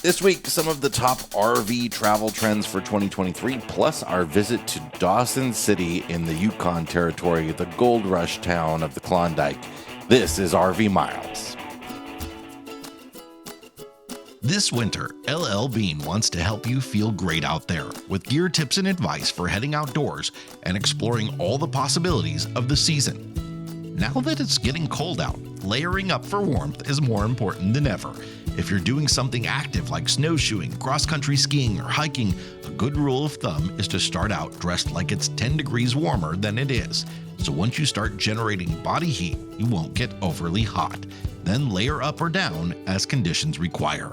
This week, some of the top RV travel trends for 2023, plus our visit to Dawson CIty in the Yukon territory, the gold rush town of the Klondike. This is RV Miles. This winter, RVing wants to help you feel great out there with gear tips and advice for heading outdoors and exploring all the possibilities of the season. Now that it's getting cold out, layering up for warmth is more important than ever. If you're doing something active like snowshoeing, cross-country skiing, or hiking, a good rule of thumb is to start out dressed like it's 10 degrees warmer than it is. So once you start generating body heat, you won't get overly hot. Then layer up or down as conditions require.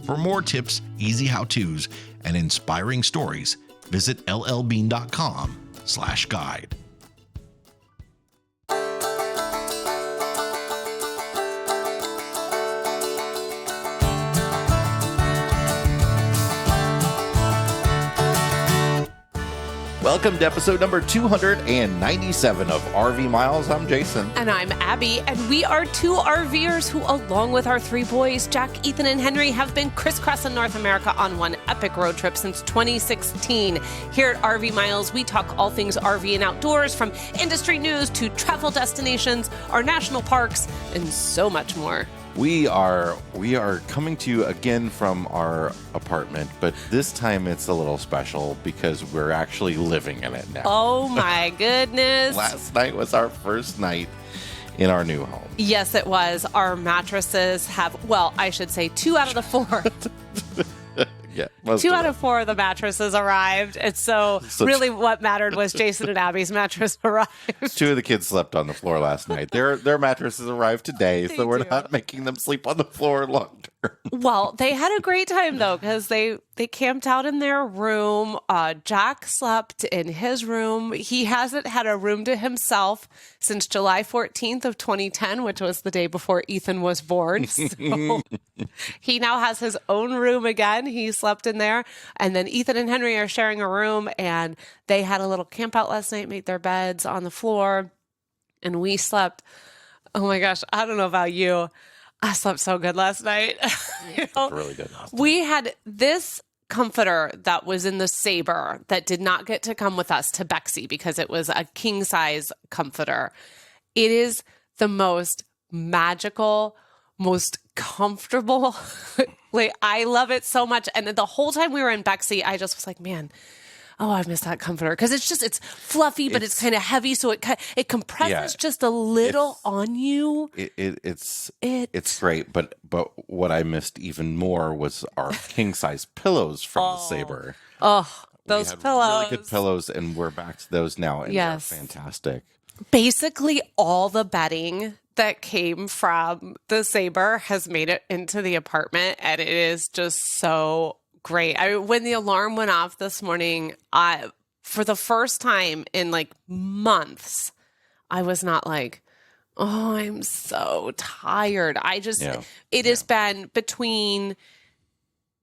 For more tips, easy how-tos, and inspiring stories, visit llbean.com/guide. Welcome to episode number 297 of RV Miles. I'm Jason. And I'm Abby, and we are two RVers who, along with our three boys, Jack, Ethan, and Henry, have been crisscrossing North America on one epic road trip since 2016. Here at RV Miles, we talk all things RV and outdoors, from industry news to travel destinations, our national parks, and so much more. We are coming to you again from our apartment, but this time it's a little special because we're actually living in it now. Oh my goodness. Last night was our first night in our new home. Yes, it was. Our mattresses have, well, I should say 2 out of the 4. Yeah, 2 out of 4 of the mattresses arrived. And so really what mattered was Jason and Abby's mattress arrived. 2 of the kids slept on the floor last night. Their mattresses arrived today, so we're not making them sleep on the floor long term. Well, they had a great time, though, because they camped out in their room. Jack slept in his room. He hasn't had a room to himself since July 14th of 2010, which was the day before Ethan was born. So he now has his own room again. He slept in there. And then Ethan and Henry are sharing a room, and they had a little camp out last night, made their beds on the floor, and we slept. Oh my gosh, I don't know about you. I slept so good last night. Really good. We had this comforter that was in the Sabre that did not get to come with us to Bexy because it was a king size comforter. It is the most magical, most comfortable. Like, I love it so much. And the whole time we were in Bexy, I just was like, man, oh, I miss that comforter. Because it's fluffy, but it's kind of heavy. So it compresses just a little on you. It's great. But what I missed even more was our king size pillows from the Sabre. Oh, those pillows. Really good pillows, and we're back to those now. And they're fantastic. Basically, all the bedding that came from the Sabre has made it into the apartment, and it is just so great. When the alarm went off this morning, for the first time in like months, I was not like, oh, I'm so tired. It has been between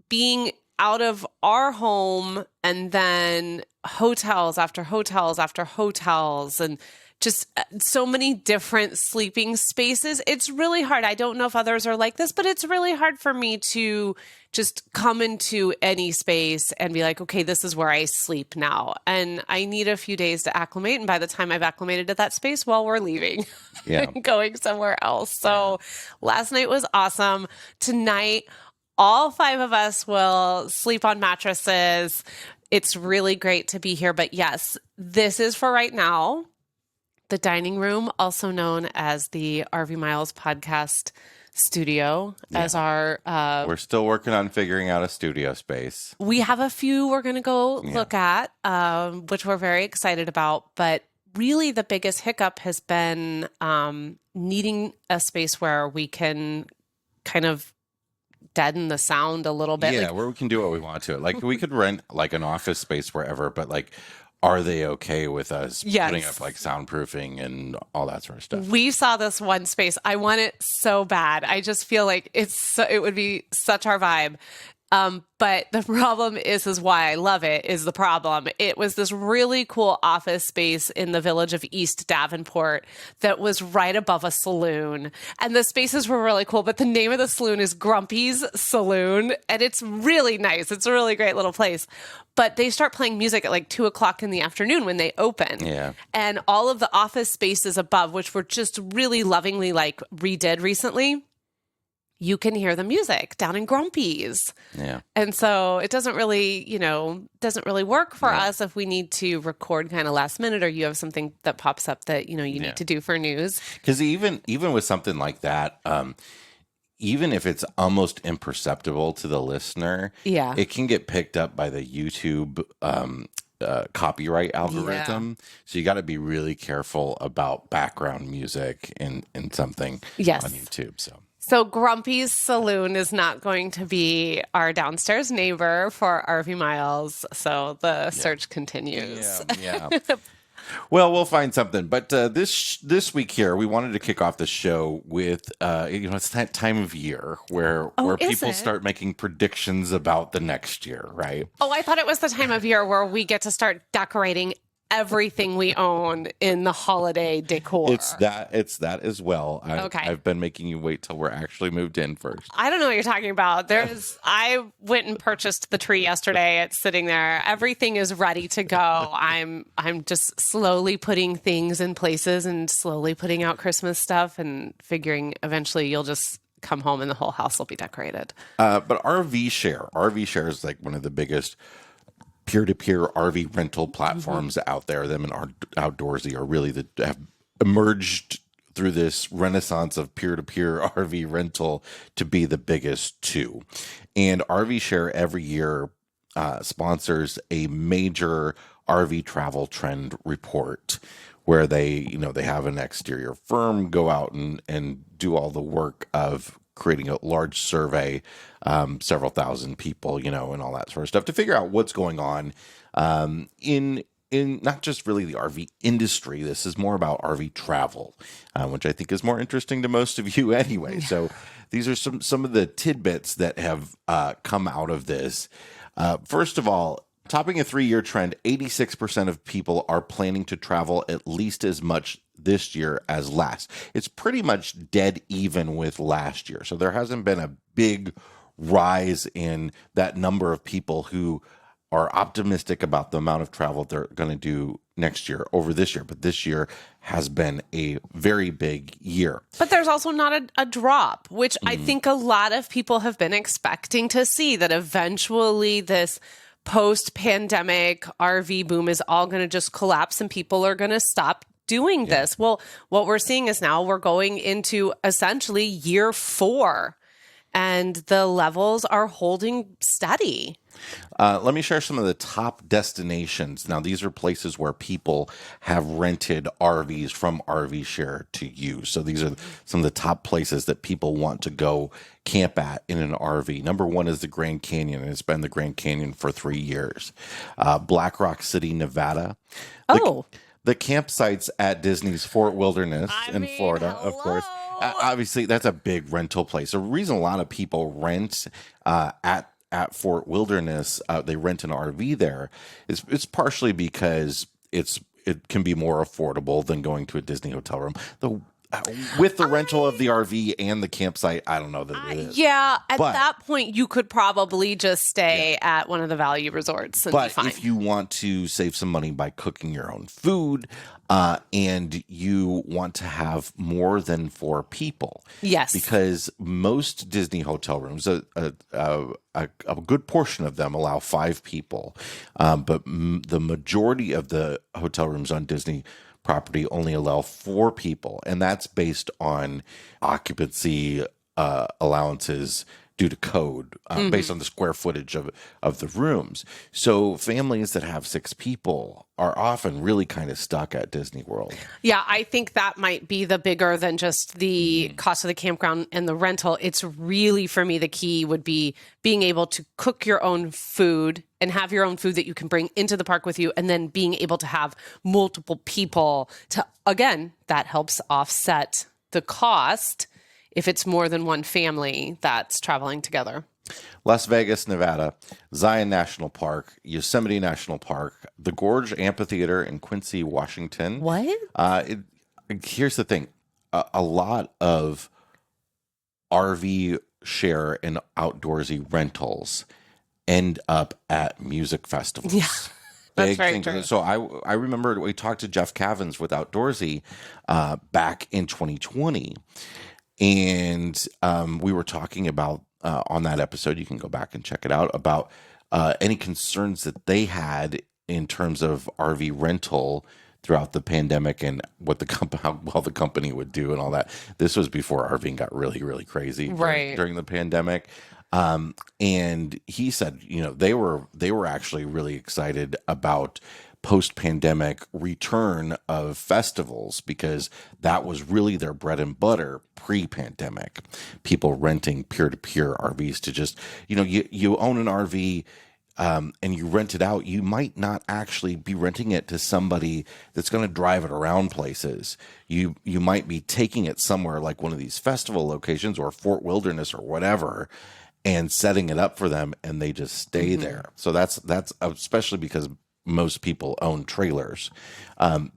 being out of our home and then hotels after hotels after hotels and just so many different sleeping spaces. It's really hard. I don't know if others are like this, but it's really hard for me to just come into any space and be like, okay, this is where I sleep now. And I need a few days to acclimate. And by the time I've acclimated to that space, well, we're leaving and going somewhere else. So last night was awesome. Tonight, all 5 of us will sleep on mattresses. It's really great to be here. But yes, this is for right now. The dining room, also known as the RV Miles podcast studio, as our... we're still working on figuring out a studio space. We have a few we're going to go look at, which we're very excited about. But really the biggest hiccup has been needing a space where we can kind of deaden the sound a little bit. Yeah, where we can do what we want to it. Like, we could rent like an office space wherever, but like... Are they okay with us putting up like soundproofing and all that sort of stuff? We saw this one space. I want it so bad. I just feel like it would be such our vibe. But the problem is why I love it is the problem. It was this really cool office space in the village of East Davenport that was right above a saloon. And the spaces were really cool, but the name of the saloon is Grumpy's Saloon. And it's really nice. It's a really great little place. But they start playing music at like 2:00 in the afternoon when they open. Yeah. And all of the office spaces above, which were just really lovingly like redid recently, you can hear the music down in Grumpy's. Yeah. And so it doesn't really, work for us if we need to record kind of last minute or you have something that pops up that, you need to do for news. Because even with something like that, even if it's almost imperceptible to the listener, it can get picked up by the YouTube copyright algorithm. So you got to be really careful about background music in something on YouTube. So Grumpy's Saloon is not going to be our downstairs neighbor for RV Miles. So the search continues. Yeah. Well, we'll find something. But this week here, we wanted to kick off the show with, it's that time of year where people start making predictions about the next year, right? Oh, I thought it was the time of year where we get to start decorating everything we own in the holiday decor. It's that as well. Okay. I've been making you wait till we're actually moved in first. I don't know what you're talking about. I went and purchased the tree yesterday. It's sitting there. Everything is ready to go. I'm just slowly putting things in places and slowly putting out Christmas stuff and figuring eventually you'll just come home and the whole house will be decorated. But RV Share is like one of the biggest peer-to-peer RV rental platforms out there. Them and Outdoorsy are really have emerged through this renaissance of peer-to-peer RV rental to be the biggest two. And RV Share every year sponsors a major RV travel trend report where they have an exterior firm go out and do all the work of creating a large survey, several thousand people, and all that sort of stuff to figure out what's going on in not just really the RV industry. This is more about RV travel, which I think is more interesting to most of you anyway. Yeah. So these are some of the tidbits that have come out of this. First of all, topping a 3-year trend, 86% of people are planning to travel at least as much this year as last. It's pretty much dead even with last year. So there hasn't been a big rise in that number of people who are optimistic about the amount of travel they're going to do next year over this year. But this year has been a very big year. But there's also not a drop, which I think a lot of people have been expecting to see, that eventually this post-pandemic RV boom is all going to just collapse and people are going to stop doing this. Well, what we're seeing is now we're going into essentially year 4 and the levels are holding steady. Let me share some of the top destinations. Now, these are places where people have rented RVs from RV Share to use. So these are some of the top places that people want to go camp at in an RV. Number 1 is the Grand Canyon, and it's been the Grand Canyon for 3 years. Black Rock City, Nevada. The campsites at Disney's Fort Wilderness in Florida, of course. Obviously, that's a big rental place. The reason a lot of people rent at Fort Wilderness, they rent an RV there, it's partially because it can be more affordable than going to a Disney hotel room. With the rental of the RV and the campsite, I don't know that it is. Yeah, at that point, you could probably just stay at one of the value resorts and be fine. But if you want to save some money by cooking your own food and you want to have more than 4 people. Yes. Because most Disney hotel rooms, a good portion of them allow 5 people. But the majority of the hotel rooms on Disney property only allow 4 people, and that's based on occupancy allowances due to code, based on the square footage of the rooms. So families that have 6 people are often really kind of stuck at Disney World. Yeah, I think that might be the bigger than just the cost of the campground and the rental. It's really, for me, the key would be being able to cook your own food and have your own food that you can bring into the park with you, and then being able to have multiple people to, again, that helps offset the cost if it's more than one family that's traveling together. Las Vegas, Nevada, Zion National Park, Yosemite National Park, the Gorge Amphitheater in Quincy, Washington. What? Here's the thing. A lot of RV share and outdoorsy rentals end up at music festivals. Yeah, that's Big very thing. true. So I remember we talked to Jeff Cavins with Outdoorsy back in 2020. And we were talking about on that episode, you can go back and check it out, about any concerns that they had in terms of RV rental throughout the pandemic and what how well the company would do and all that. This was before RVing got really, really crazy Right. during the pandemic. And he said, they were actually really excited about post-pandemic return of festivals because that was really their bread and butter pre-pandemic. People renting peer-to-peer RVs to just, you own an RV and you rent it out. You might not actually be renting it to somebody that's going to drive it around places. You might be taking it somewhere like one of these festival locations or Fort Wilderness or whatever, and setting it up for them, and they just stay there. So that's especially because most people own trailers.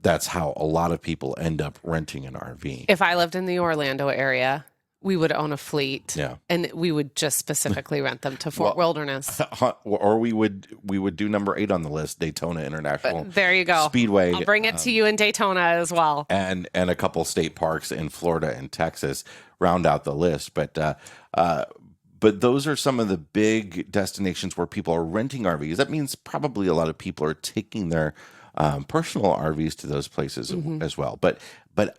That's how a lot of people end up renting an RV. If I lived in the Orlando area, we would own a fleet. Yeah. And we would just specifically rent them to Fort Wilderness. Or we would do number 8 on the list, Daytona International There you go. Speedway. I'll bring it to you in Daytona as well. And a couple state parks in Florida and Texas round out the list. But those are some of the big destinations where people are renting RVs. That means probably a lot of people are taking their personal RVs to those places as well. But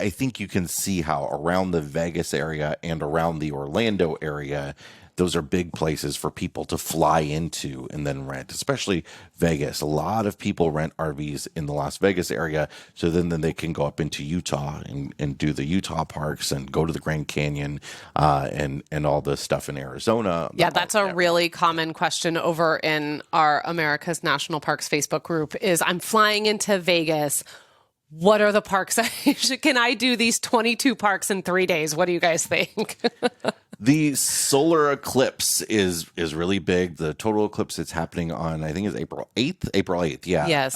I think you can see how around the Vegas area and around the Orlando area, those are big places for people to fly into and then rent, especially Vegas. A lot of people rent RVs in the Las Vegas area, so then they can go up into Utah and do the Utah parks and go to the Grand Canyon and all the stuff in Arizona. Yeah, that's a really common question over in our America's National Parks Facebook group is I'm flying into Vegas. What are the parks? Can I do these 22 parks in 3 days? What do you guys think? The solar eclipse is really big. The total eclipse that's happening on, I think, is April 8th. April 8th, yeah. Yes.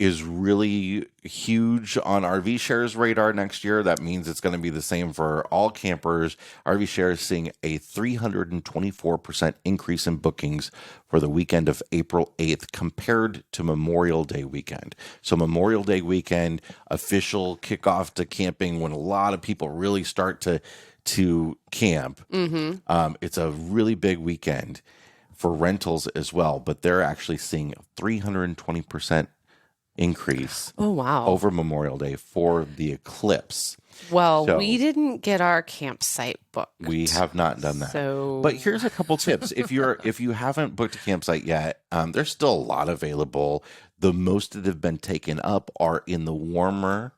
Is really huge on RV Share's radar next year. That means it's going to be the same for all campers. RV Share is seeing a 324% increase in bookings for the weekend of April 8th compared to Memorial Day weekend. So Memorial Day weekend, official kickoff to camping when a lot of people really start to camp. It's a really big weekend for rentals as well, but they're actually seeing a 320% increase over Memorial Day for the eclipse. Well, So- we didn't get our campsite booked. We have not done that. So, But here's a couple tips. If you haven't booked a campsite yet, there's still a lot available. The most that have been taken up are in the warmer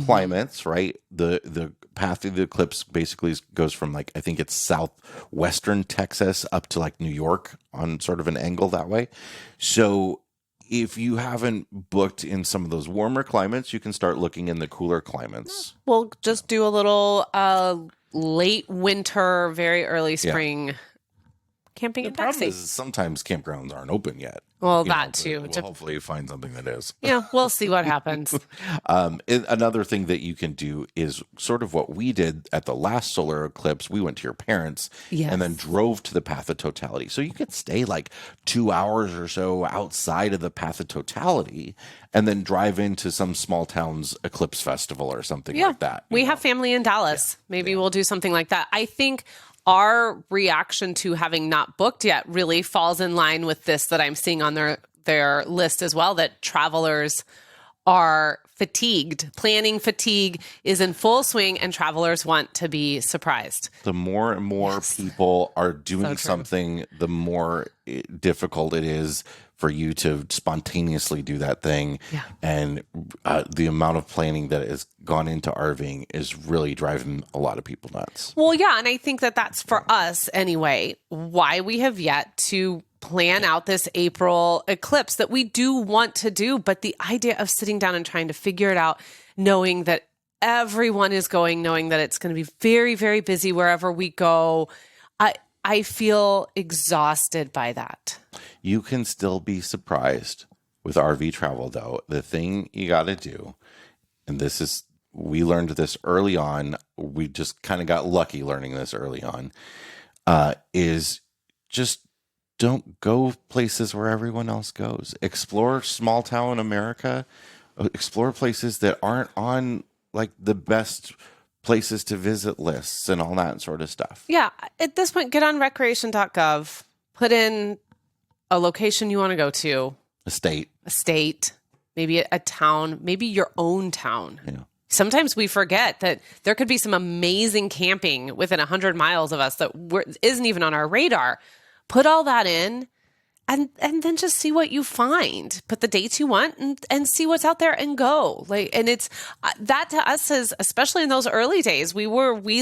climates, right? The path through the eclipse basically goes from I think it's southwestern Texas up to New York on sort of an angle that way. So if you haven't booked in some of those warmer climates, you can start looking in the cooler climates. we'll just do a little late winter, very early spring camping The and problem taxi. is sometimes campgrounds aren't open yet. Well, You know, that but too. We'll hopefully find something that is. Yeah, we'll see what happens. Another thing that you can do is sort of what we did at the last solar eclipse. We went to your parents and then drove to the Path of Totality. So you could stay 2 hours or so outside of the Path of Totality and then drive into some small town's eclipse festival or something like that. We have family in Dallas. Maybe we'll do something like that. I think our reaction to having not booked yet really falls in line with this that I'm seeing on their list as well, that travelers are fatigued. Planning fatigue is in full swing and travelers want to be surprised. The more and more people are doing something, the more difficult it is for you to spontaneously do that thing. Yeah. And the amount of planning that has gone into RVing is really driving a lot of people nuts. Well, yeah. And I think that that's for us anyway, why we have yet to plan out this April eclipse that we do want to do. But the idea of sitting down and trying to figure it out, knowing that everyone is going, knowing that it's going to be very, very busy wherever we go. I feel exhausted by that. You can still be surprised with RV travel, though. The thing you got to do, and we learned this early on. We just kind of got lucky learning this early on, is just don't go places where everyone else goes. Explore small town America. Explore places that aren't on like the best places to visit lists and all that sort of stuff. Yeah. At this point, get on recreation.gov, put in a location you want to go to. A state, maybe a town, maybe your own town. Yeah. Sometimes we forget that there could be some amazing camping within 100 miles of us that isn't even on our radar. Put all that in and then just see what you find. Put the dates you want and see what's out there and go. And it's that to us is, especially in those early days, we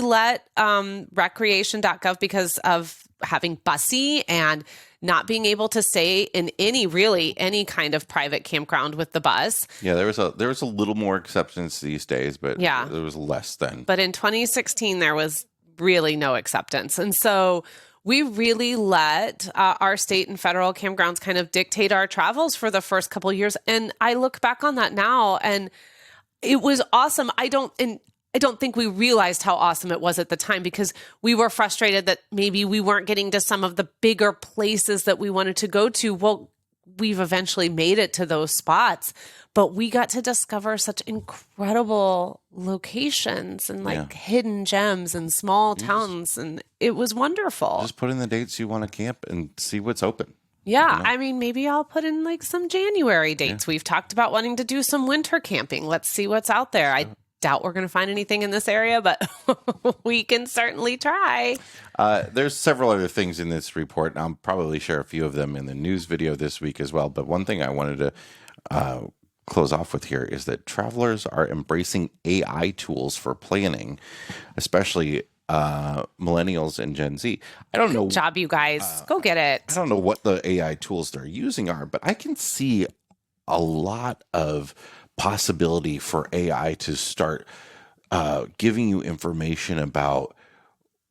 let recreation.gov because of having bussy and not being able to stay in any kind of private campground with the bus. Yeah, there was a little more acceptance these days, but there was less then. But in 2016, there was really no acceptance. And so we really let our state and federal campgrounds kind of dictate our travels for the first couple of years. And I look back on that now and it was awesome. I don't think we realized how awesome it was at the time because we were frustrated that maybe we weren't getting to some of the bigger places that we wanted to go to. Well, we've eventually made it to those spots, but we got to discover such incredible locations and hidden gems and small towns. And it was wonderful. Just put in the dates you want to camp and see what's open. Yeah. I mean, maybe I'll put in like some January dates. Yeah. We've talked about wanting to do some winter camping. Let's see what's out there. I doubt we're going to find anything in this area, but we can certainly try. There's several other things in this report, and I'll probably share a few of them in the news video this week as well. But one thing I wanted to close off with here is that travelers are embracing AI tools for planning, especially millennials and Gen Z. I don't know. Good job, you guys. Go get it. I don't know what the AI tools they're using are, but I can see a lot of possibility for AI to start giving you information about,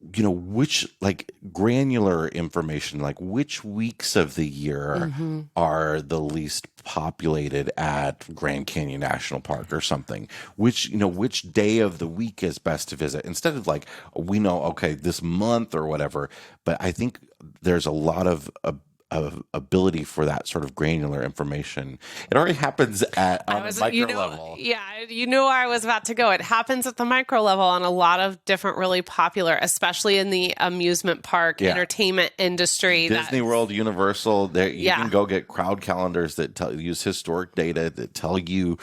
which like granular information, like which weeks of the year are the least populated at Grand Canyon National Park or something, which day of the week is best to visit instead of like, we know, okay, this month or whatever. But I think there's a lot of ability for that sort of granular information. It already happens on the micro level. Yeah, you knew where I was about to go. It happens at the micro level on a lot of different really popular, especially in the amusement park, entertainment industry. Disney World, Universal, you can go get crowd calendars that use historic data that tell you,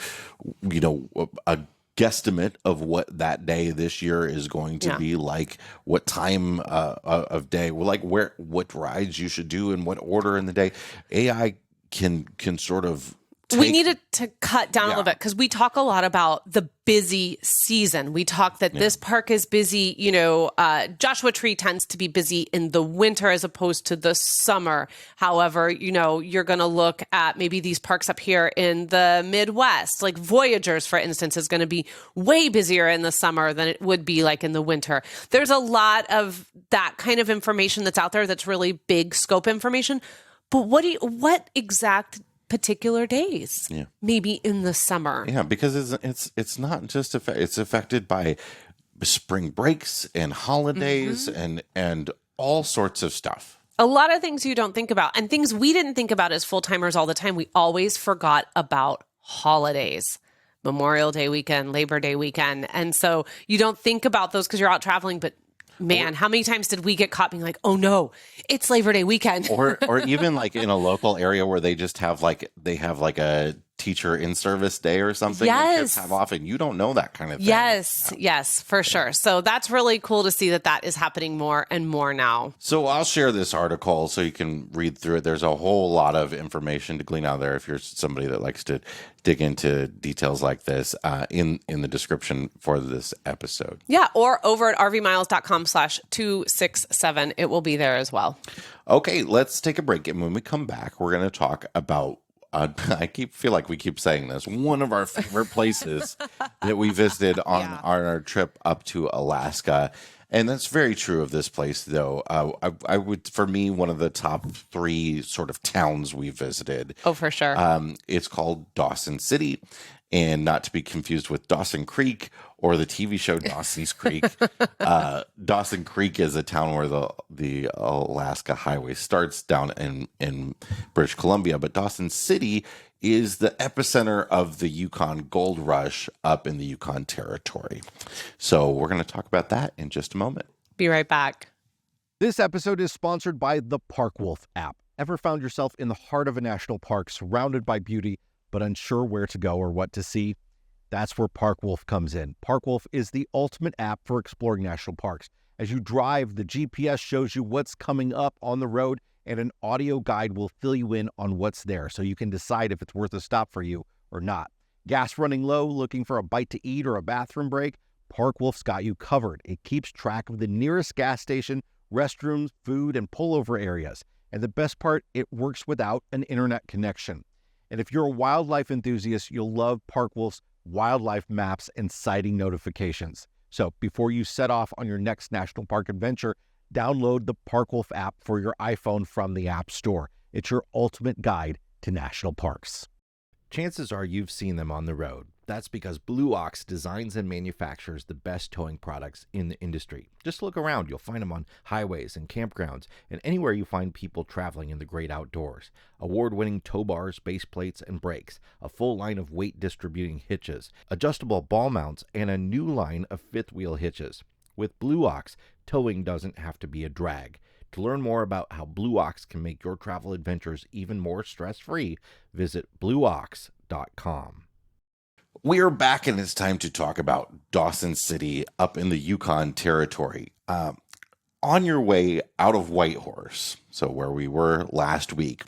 a guesstimate of what that day this year is going to be like, what time of day, like what rides you should do in what order in the day. AI can sort of we needed to cut down a little bit because we talk a lot about the busy season. We talk that this park is busy. Joshua Tree tends to be busy in the winter as opposed to the summer. However, you're going to look at maybe these parks up here in the Midwest, like Voyagers, for instance, is going to be way busier in the summer than it would be like in the winter. There's a lot of that kind of information that's out there that's really big scope information. But what exact particular days, maybe in the summer. Yeah, because it's not just it's affected by spring breaks and holidays and all sorts of stuff. A lot of things you don't think about, and things we didn't think about as full-timers all the time. We always forgot about holidays. Memorial Day weekend, Labor Day weekend. And so you don't think about those because you're out traveling, but man, how many times did we get caught being like, oh no, it's Labor Day weekend? or even like in a local area where they just have a teacher in service day or something. Yes. Kids have off and you don't know that kind of thing. Yes, for sure. So that's really cool to see that is happening more and more now. So I'll share this article so you can read through it. There's a whole lot of information to glean out of there if you're somebody that likes to dig into details like this in the description for this episode. Yeah, or over at rvmiles.com/267. It will be there as well. Okay, let's take a break. And when we come back, we're going to talk about feel like we keep saying this, one of our favorite places that we visited on our trip up to Alaska. And that's very true of this place, though. I would, for me, one of the top 3 sort of towns we visited. Oh, for sure. It's called Dawson CIty, and not to be confused with Dawson Creek or the TV show Dawson's Creek. Dawson Creek is a town where the Alaska Highway starts down in British Columbia, but Dawson CIty is the epicenter of the Yukon gold rush up in the Yukon Territory. So we're going to talk about that in just a moment. Be right back. This episode is sponsored by the Park Wolf app. Ever found yourself in the heart of a national park surrounded by beauty, but unsure where to go or what to see? That's where Park Wolf comes in. Park Wolf is the ultimate app for exploring national parks. As you drive, the GPS shows you what's coming up on the road, and an audio guide will fill you in on what's there so you can decide if it's worth a stop for you or not. Gas running low, looking for a bite to eat or a bathroom break? Park Wolf's got you covered. It keeps track of the nearest gas station, restrooms, food, and pullover areas. And the best part, it works without an internet connection. And if you're a wildlife enthusiast, you'll love Park Wolf's wildlife maps and sighting notifications. So before you set off on your next national park adventure, download the Park Wolf app for your iPhone from the App Store. It's your ultimate guide to national parks. Chances are you've seen them on the road. That's because Blue Ox designs and manufactures the best towing products in the industry. Just look around. You'll find them on highways and campgrounds and anywhere you find people traveling in the great outdoors. Award-winning tow bars, base plates, and brakes, a full line of weight-distributing hitches, adjustable ball mounts, and a new line of fifth-wheel hitches. With Blue Ox, towing doesn't have to be a drag. To learn more about how Blue Ox can make your travel adventures even more stress-free, visit blueox.com. We're back, and it's time to talk about Dawson CIty up in the Yukon Territory. On your way out of Whitehorse, so where we were last week.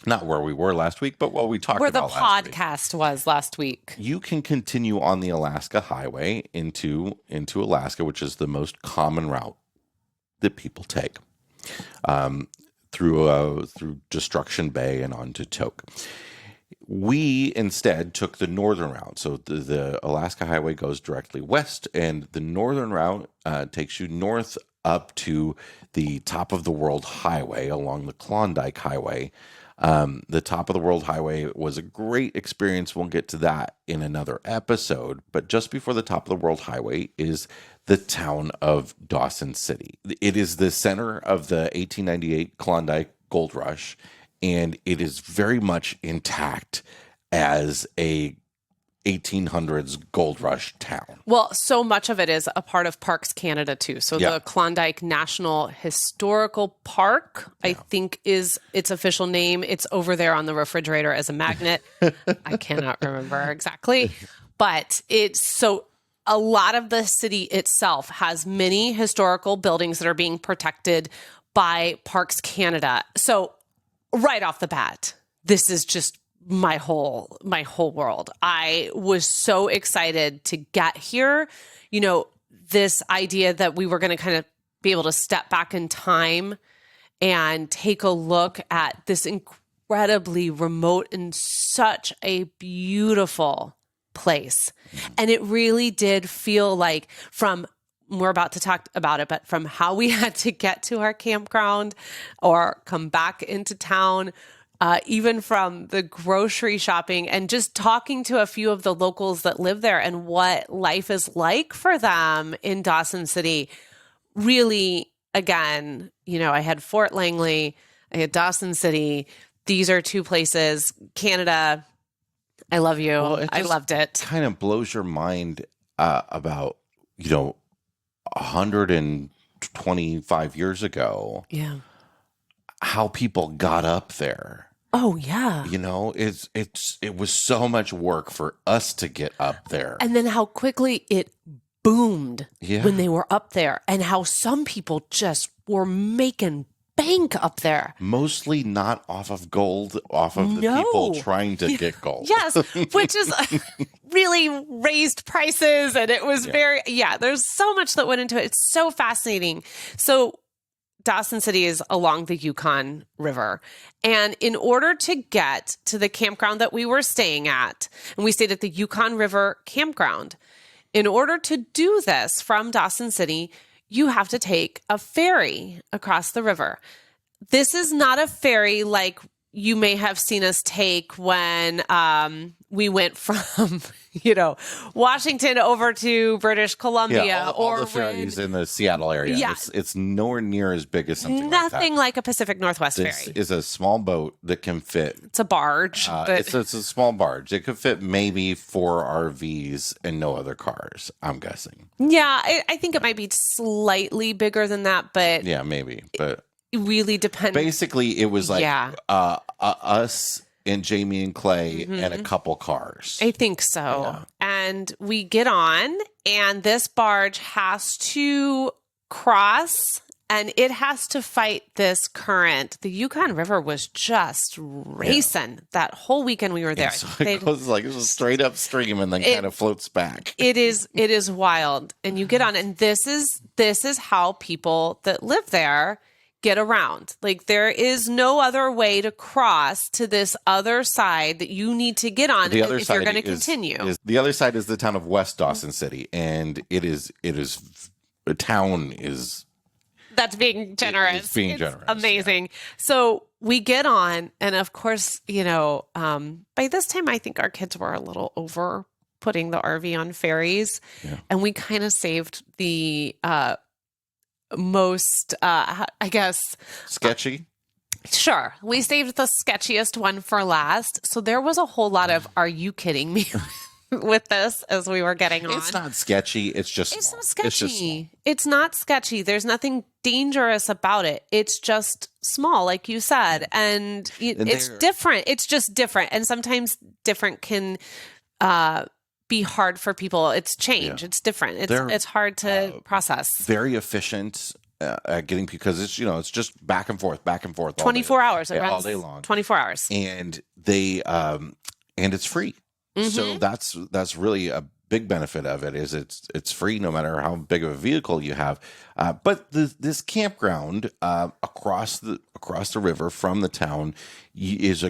Not where we were last week, but what we talked Where about the last week. podcast was last week. You can continue on the Alaska Highway into Alaska, which is the most common route that people take, through Destruction Bay and on to Tok. We instead took the northern route. So the Alaska Highway goes directly west, and the northern route takes you north up to the top of the World Highway along the Klondike Highway. The top of the World Highway was a great experience. We'll get to that in another episode. But just before the top of the World Highway is the town of Dawson CIty. It is the center of the 1898 Klondike Gold Rush, and it is very much intact as a 1800s gold rush town. Well, so much of it is a part of Parks Canada too. So the Klondike National Historical Park, I think is its official name. It's over there on the refrigerator as a magnet. I cannot remember exactly, but it's so a lot of the city itself has many historical buildings that are being protected by Parks Canada. So right off the bat, this is just my whole world. I was so excited to get here. You know, this idea that we were going to kind of be able to step back in time and take a look at this incredibly remote and such a beautiful place. And it really did feel like we're about to talk about it, but from how we had to get to our campground or come back into town, even from the grocery shopping and just talking to a few of the locals that live there and what life is like for them in Dawson CIty. Really, again, you know, I had Fort Langley, I had Dawson CIty. These are two places. Canada, I love you. Well, I loved it. Kind of blows your mind about, 125 years ago. Yeah. How people got up there. Oh yeah. It was so much work for us to get up there. And then how quickly it boomed Yeah. when they were up there, and how some people just were making bank up there. Mostly not off of gold, off of the No. people trying to get gold. Yes, which is really raised prices, and it was there's so much that went into it. It's so fascinating. So Dawson CIty is along the Yukon River. And in order to get to the campground that we were staying at, and we stayed at the Yukon River campground, in order to do this from Dawson CIty, you have to take a ferry across the river. This is not a ferry like you may have seen us take when we went from, Washington over to British Columbia. All the ferries in the Seattle area. Yeah. It's nowhere near as big as something Nothing like a Pacific Northwest This ferry. is a small boat that can fit. It's a barge. It's a small barge. It could fit maybe 4 RVs and no other cars, I'm guessing. Yeah, I think it might be slightly bigger than that, but Yeah, maybe. But it really depends. basically, it was like us and Jamie and Clay Mm-hmm. and a couple cars. I think so. Yeah. And we get on, and this barge has to cross, and it has to fight this current. The Yukon River was just racing that whole weekend we were there. Yeah, so it goes like it's a straight up stream and then kind of floats back. It is wild. And you get on, and this is how people that live there get around. Like, there is no other way to cross to this other side that you need to get on if you're going to continue. The other side is the town of West Dawson City, and the town is. That's being generous. It's being generous. Amazing. Yeah. So we get on, and of course, by this time, I think our kids were a little over putting the RV on ferries, and we kind of saved the most, I guess, sketchy. Sure. We saved the sketchiest one for last. So there was a whole lot of, are you kidding me? With this as we were getting on. It's not sketchy. It's just It's small. not sketchy. It's not sketchy. There's nothing dangerous about it. It's just small, like you said. And it's different. It's just different. And sometimes different can be hard for people. It's change. Yeah. It's different. It's hard to process. Very efficient at getting, because it's just back and forth. 24 hours. It runs all day long. 24 hours. And they and it's free. Mm-hmm. So that's really a big benefit of it, is it's free no matter how big of a vehicle you have. But this campground across the river from the town is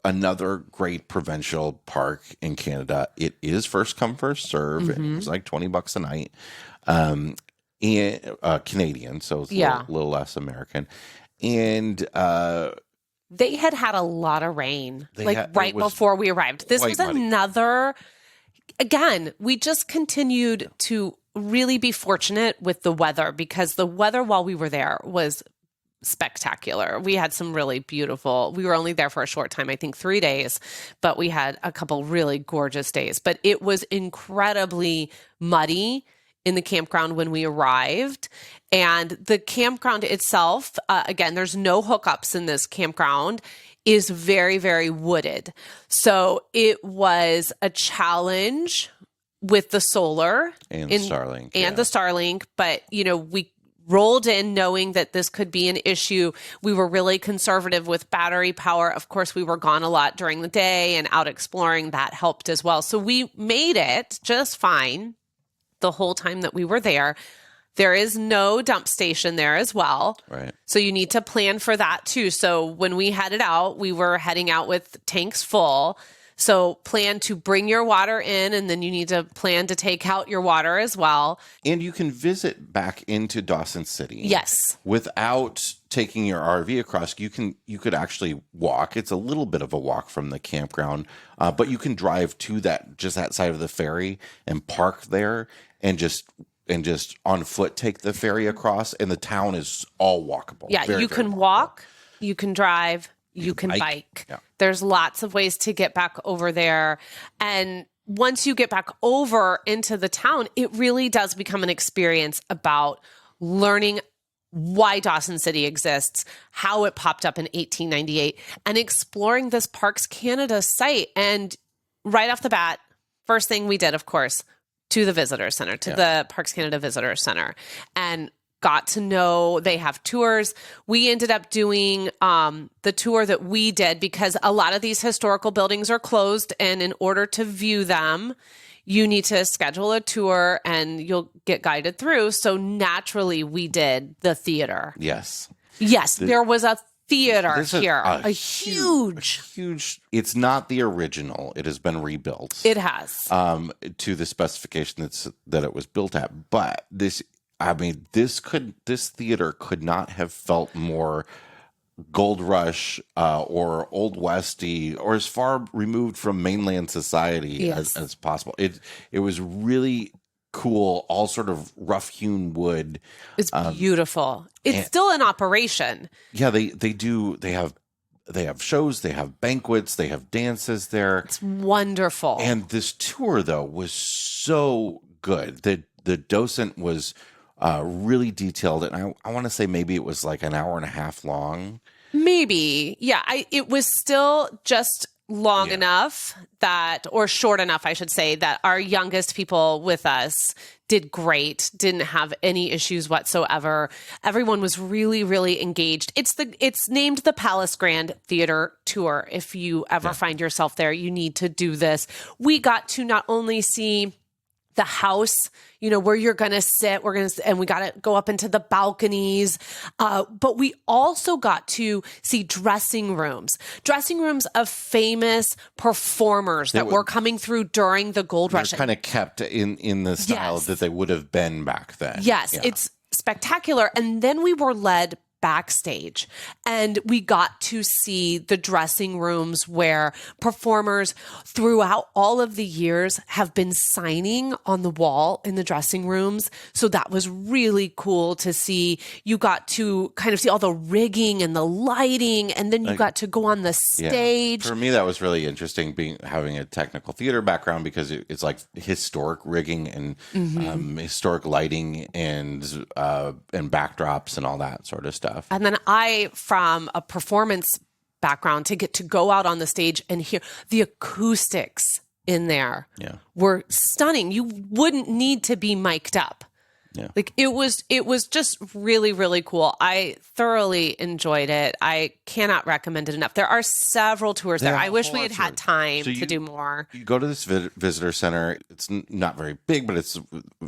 another great provincial park in Canada. It is first come, first serve. Mm-hmm. It was like $20 a night, and Canadian, so it's a little less American. And they had a lot of rain, right before we arrived. This was muddy. Again, we just continued to really be fortunate with the weather, because the weather while we were there was spectacular. We had some really beautiful, we were only there for a short time, I think 3 days, but we had a couple really gorgeous days. But it was incredibly muddy in the campground when we arrived. And the campground itself, again, there's no hookups in this campground, is very, very wooded. So it was a challenge with the solar and Starlink. The Starlink. But, we rolled in knowing that this could be an issue. We were really conservative with battery power. Of course, we were gone a lot during the day and out exploring. That helped as well. So we made it just fine the whole time that we were there. There is no dump station there as well. Right. So you need to plan for that too. So when we headed out, we were heading out with tanks full. So plan to bring your water in, and then you need to plan to take out your water as well. And you can visit back into Dawson City. Yes. Without taking your RV across. You could actually walk. It's a little bit of a walk from the campground, but you can drive to that side of the ferry and park there and just on foot take the ferry across, and the town is all walkable. Yeah, you can walk, you can drive, you can bike. Yeah. There's lots of ways to get back over there. And once you get back over into the town, it really does become an experience about learning why Dawson City exists, how it popped up in 1898, and exploring this Parks Canada site. And right off the bat, first thing we did, of course, to the visitor center, the Parks Canada Visitor Center, and got to know, they have tours. We ended up doing the tour that we did, because a lot of these historical buildings are closed, and in order to view them, you need to schedule a tour and you'll get guided through. So naturally, we did the theater. Yes. There was a theater here, a huge. It's not the original. It has been rebuilt. It has. To the specification that it was built at. But this, I mean, this theater could not have felt more Gold Rush or Old Westy, or as far removed from mainland society as possible. It was really cool, all sort of rough hewn wood. It's beautiful. It's still in operation. Yeah, they have shows, they have banquets, they have dances there. It's wonderful. And this tour though was so good. The docent was really detailed, and I want to say maybe it was like an hour and a half long. Maybe. Yeah. It was still just long enough or short enough, I should say, that our youngest people with us did great, didn't have any issues whatsoever. Everyone was really, really engaged. It's named the Palace Grand Theater Tour. If you ever find yourself there, you need to do this. We got to not only see the house, where you're going to sit, and we got to go up into the balconies. But we also got to see dressing rooms of famous performers that were coming through during the Gold Rush. They're kind of kept in the style that they would have been back then. Yes, it's spectacular. And then we were led backstage, and we got to see the dressing rooms where performers throughout all of the years have been signing on the wall in the dressing rooms. So that was really cool to see. You got to kind of see all the rigging and the lighting, and then you got to go on the stage. For me, that was really interesting, having a technical theater background, because it's like historic rigging and historic lighting and backdrops and all that sort of stuff. And then I, from a performance background, to get to go out on the stage and hear the acoustics in there were stunning. You wouldn't need to be mic'd up. Yeah. Like it was just really, really cool. I thoroughly enjoyed it. I cannot recommend it enough. There are several tours there. I wish we had time to do more. You go to this visitor center. It's not very big, but it's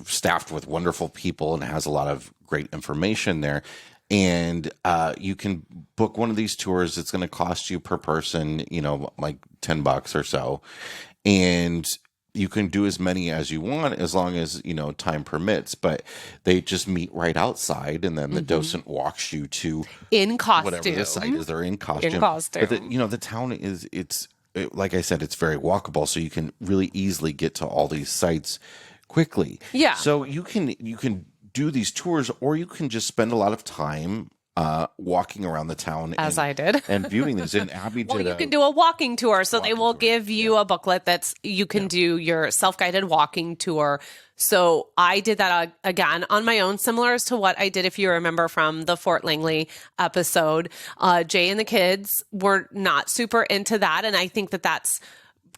staffed with wonderful people and has a lot of great information there. And you can book one of these tours. It's going to cost you per person, like $10 or so. And you can do as many as you want, as long as, time permits. But they just meet right outside, and then the docent walks you to in costume, whatever the site is. They're in costume. In costume. But the town like I said, it's very walkable, so you can really easily get to all these sites quickly. Yeah. So you can do these tours, or you can just spend a lot of time walking around the town, I did, and viewing this. And Abby did. You can do a walking tour, so they will give you a booklet you can do your self-guided walking tour. So I did that again on my own, similar as to what I did, if you remember from the Fort Langley episode. Jay and the kids were not super into that, and I think that that's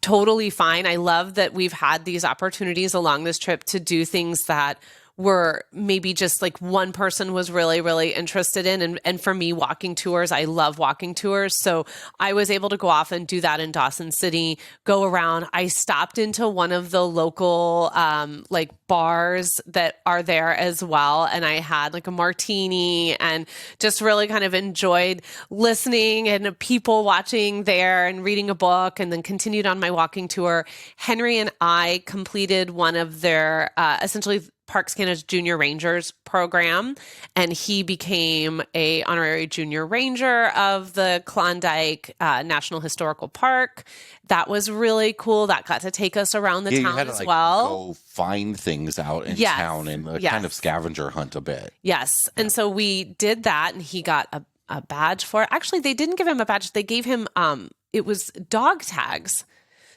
totally fine. I love that we've had these opportunities along this trip to do things that were maybe just like one person was really, really interested in. And for me, walking tours, I love walking tours. So I was able to go off and do that in Dawson City, go around. I stopped into one of the local bars that are there as well. And I had like a martini and just really kind of enjoyed listening and people watching there and reading a book, and then continued on my walking tour. Henry and I completed one of their essentially Parks Canada's Junior Rangers program, and he became a honorary junior ranger of the Klondike National Historical Park. That was really cool. That got to take us around the town as well. Go find things out in town and kind of scavenger hunt a bit. Yes. And so we did that, and he got a badge for it. Actually, they didn't give him a badge. They gave him, it was dog tags.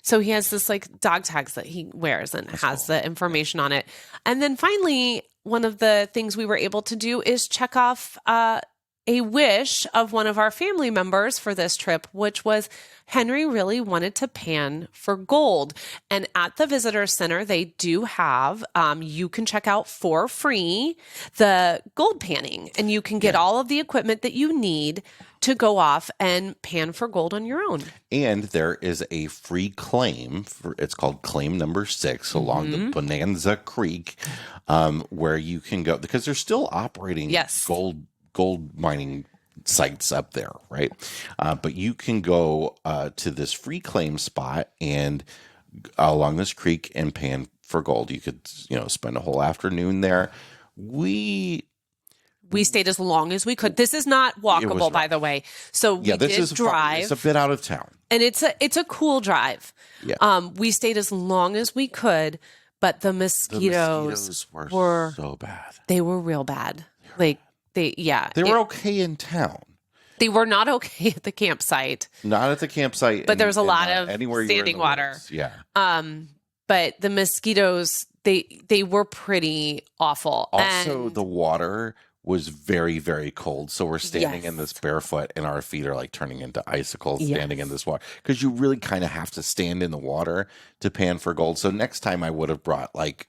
So he has this like dog tags that he wears and has the information on it. And then finally, one of the things we were able to do is check off a wish of one of our family members for this trip, which was Henry really wanted to pan for gold. And at the visitor center, they do have, you can check out for free the gold panning, and you can get all of the equipment that you need to go off and pan for gold on your own. And there is a free claim it's called claim number 6 along the Bonanza Creek, where you can go, because they're still operating gold mining sites up there, right? But you can go to this free claim spot and along this creek and pan for gold. You could, spend a whole afternoon there We stayed as long as we could. This is not walkable, by the way. So we did drive. It's a bit out of town. And it's a cool drive. Yeah. We stayed as long as we could, but the mosquitoes were so bad. They were real bad. They were okay in town. They were not okay at the campsite. Not at the campsite. But there was a lot of standing water. Woods. Yeah. But the mosquitoes, they were pretty awful. Also, the water was very, very cold. So we're standing in this barefoot and our feet are like turning into icicles standing in this water. Because you really kind of have to stand in the water to pan for gold. So next time I would have brought like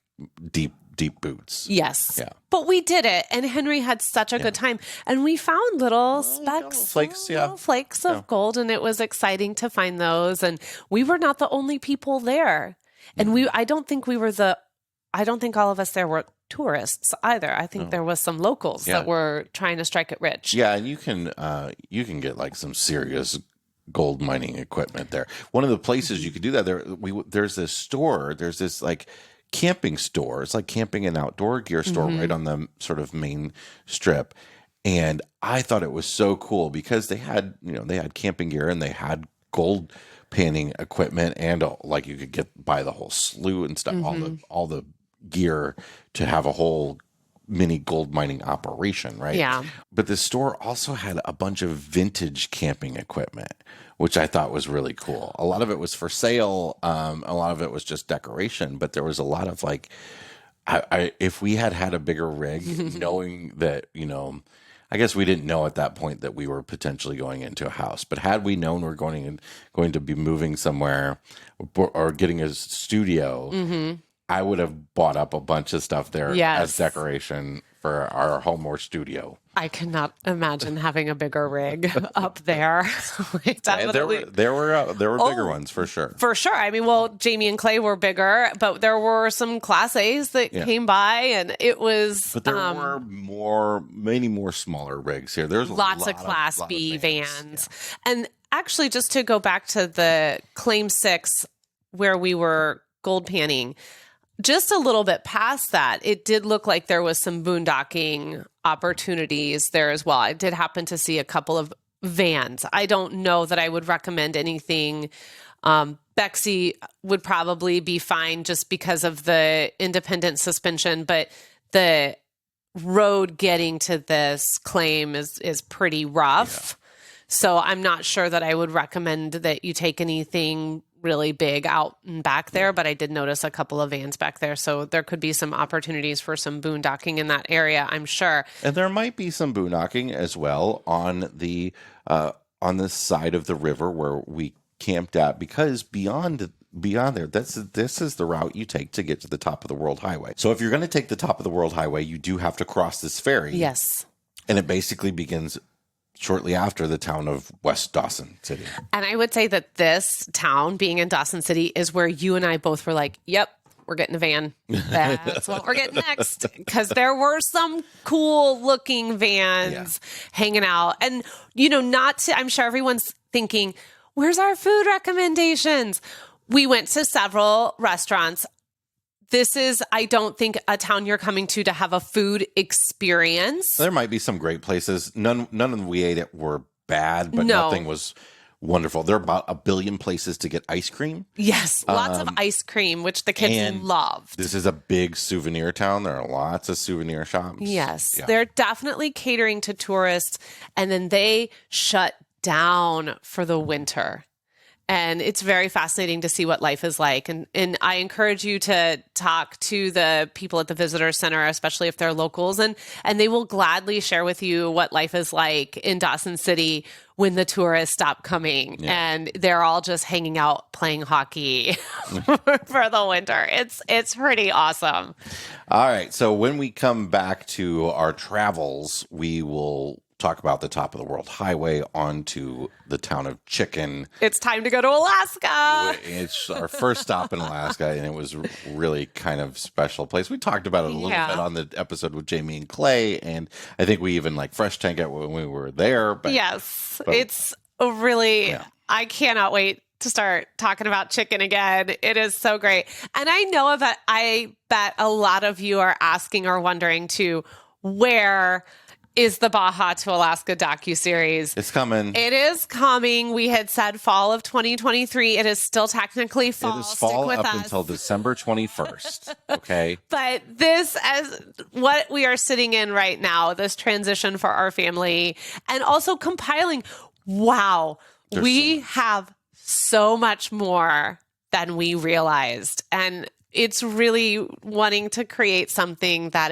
deep boots. Yes. Yeah. But we did it. And Henry had such a good time. And we found little specks, flakes of gold. And it was exciting to find those. And we were not the only people there. And I don't think all of us there were tourists either. I think there was some locals that were trying to strike it rich. Yeah, and you can get like some serious gold mining equipment there. One of the places you could do that there's this store. There's this like camping store. It's like camping and outdoor gear store right on the sort of main strip. And I thought it was so cool because they had camping gear and they had gold panning equipment and like you could buy the whole slew and stuff, all the gear to have a whole mini gold mining operation, right? Yeah. But the store also had a bunch of vintage camping equipment, which I thought was really cool. A lot of it was for sale. A lot of it was just decoration, but there was a lot of like, if we had a bigger rig, knowing that, I guess we didn't know at that point that we were potentially going into a house, but had we known we're going to be moving somewhere or getting a studio, I would have bought up a bunch of stuff there as decoration for our home or studio. I cannot imagine having a bigger rig up there. There were bigger ones for sure. For sure. I mean, well, Jamie and Clay were bigger, but there were some Class A's that came by, and it was. But there were many more smaller rigs here. There's lots of Class B vans, and actually, just to go back to the Claim 6 where we were gold panning. Just a little bit past that, it did look like there was some boondocking opportunities there as well. I did happen to see a couple of vans. I don't know that I would recommend anything. Bexy would probably be fine just because of the independent suspension, but the road getting to this claim is pretty rough. Yeah. So I'm not sure that I would recommend that you take anything really big out and back there, but I did notice a couple of vans back there. So there could be some opportunities for some boondocking in that area, I'm sure. And there might be some boondocking as well on the side of the river where we camped at, because beyond there, this is the route you take to get to the top of the World Highway. So if you're going to take the top of the World Highway, you do have to cross this ferry. Yes. And it basically begins shortly after the town of West Dawson City. And I would say that this town, being in Dawson City, is where you and I both were like, yep, we're getting a van. That's what we're getting next. Because there were some cool looking vans hanging out. And, I'm sure everyone's thinking, where's our food recommendations? We went to several restaurants. This is, I don't think, a town you're coming to have a food experience. There might be some great places. None of them we ate it were bad, but nothing was wonderful. There are about 1 billion places to get ice cream. Yes, lots of ice cream, which the kids loved. This is a big souvenir town. There are lots of souvenir shops. Yes, they're definitely catering to tourists, and then they shut down for the winter. And it's very fascinating to see what life is like. And I encourage you to talk to the people at the visitor center, especially if they're locals, and they will gladly share with you what life is like in Dawson City when the tourists stop coming and they're all just hanging out playing hockey for the winter. It's pretty awesome. All right. So when we come back to our travels, we will talk about the top of the World Highway onto the town of Chicken. It's time to go to Alaska. It's our first stop in Alaska, and it was really kind of special place. We talked about it a little bit on the episode with Jamie and Clay, and I think we even fresh tank it when we were there. But it's really, I cannot wait to start talking about chicken again. It is so great. And I bet a lot of you are asking or wondering too, where is the Baja to Alaska docuseries? It's coming. It is coming. We had said fall of 2023. It is still technically fall. It is fall Stick with up us. until December 21st. Okay. But this, as what we are sitting in right now, this transition for our family, and also compiling, wow, we have so much more than we realized. And it's really wanting to create something that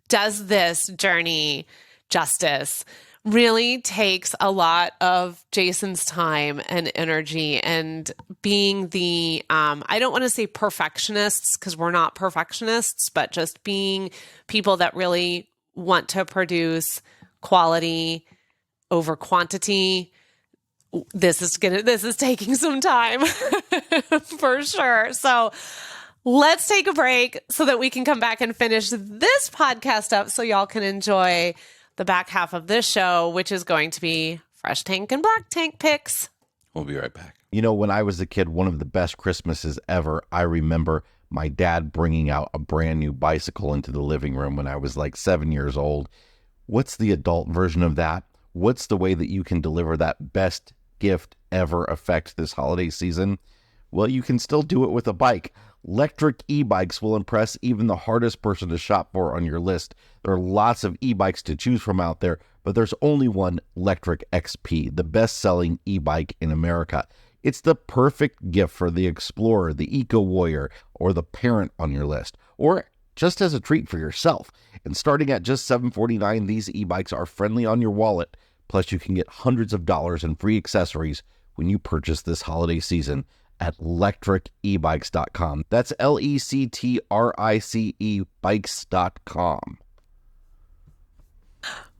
does this journey justice. Really takes a lot of Jason's time and energy, and being the, I don't want to say perfectionists because we're not perfectionists, but just being people that really want to produce quality over quantity. This is taking some time for sure. So let's take a break so that we can come back and finish this podcast up so y'all can enjoy the back half of this show, which is going to be Fresh Tank and Black Tank picks. We'll be right back. You know, when I was a kid, one of the best Christmases ever, I remember my dad bringing out a brand new bicycle into the living room when I was like 7 years old. What's the adult version of that? What's the way that you can deliver that best gift ever effect this holiday season? Well, you can still do it with a bike. Electric e-bikes will impress even the hardest person to shop for on your list. There are lots of e-bikes to choose from out there, but there's only one Electric XP, the best-selling e-bike in America. It's the perfect gift for the explorer, the eco-warrior, or the parent on your list, or just as a treat for yourself. And starting at just $749, these e-bikes are friendly on your wallet. Plus, you can get hundreds of dollars in free accessories when you purchase this holiday season at electricebikes.com. That's LECTRICE bikes.com.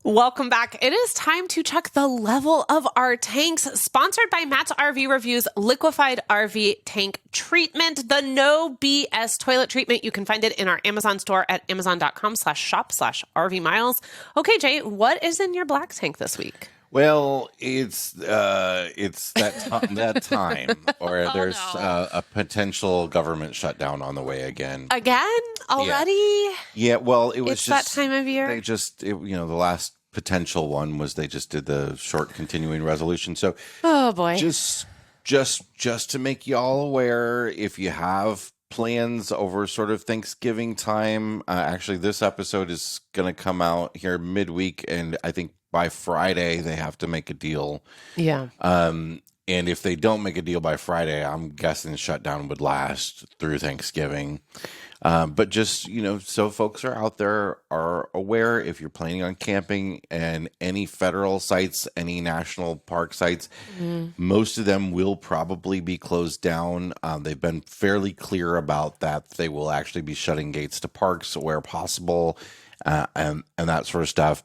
Welcome back. It is time to check the level of our tanks, sponsored by Matt's RV Reviews Liquefied RV Tank Treatment, the no BS toilet treatment. You can find it in our Amazon store at amazon.com/shop/RV miles. Okay, Jay, what is in your black tank this week? Well, it's that time, or there's a potential government shutdown on the way again. Again? Already? Yeah. Well, it was it's just that time of year. They the last potential one was they just did the short continuing resolution. So, oh boy, just to make y'all aware, if you have plans over sort of Thanksgiving time, actually, this episode is going to come out here midweek, and I think by Friday they have to make a deal. Yeah. And if they don't make a deal by Friday, I'm guessing the shutdown would last through Thanksgiving. But just, so folks are out there are aware, if you're planning on camping and any federal sites, any national park sites, most of them will probably be closed down. They've been fairly clear about that. They will actually be shutting gates to parks where possible, and that sort of stuff.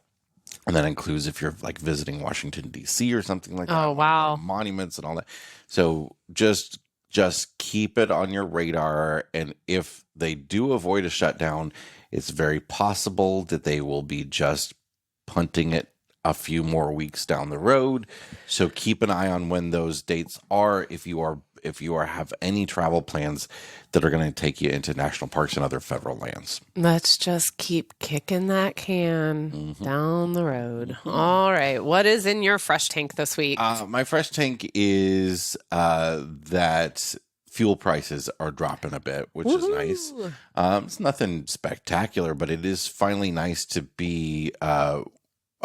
And that includes if you're like visiting Washington, D.C. or something like that. Oh, wow. Monuments and all that. So just keep it on your radar. And if they do avoid a shutdown, it's very possible that they will be just punting it a few more weeks down the road. So keep an eye on when those dates are. If you have any travel plans that are going to take you into national parks and other federal lands. Let's just keep kicking that can down the road. All right. What is in your fresh tank this week? My fresh tank is that fuel prices are dropping a bit, which is nice. It's nothing spectacular, but it is finally nice to be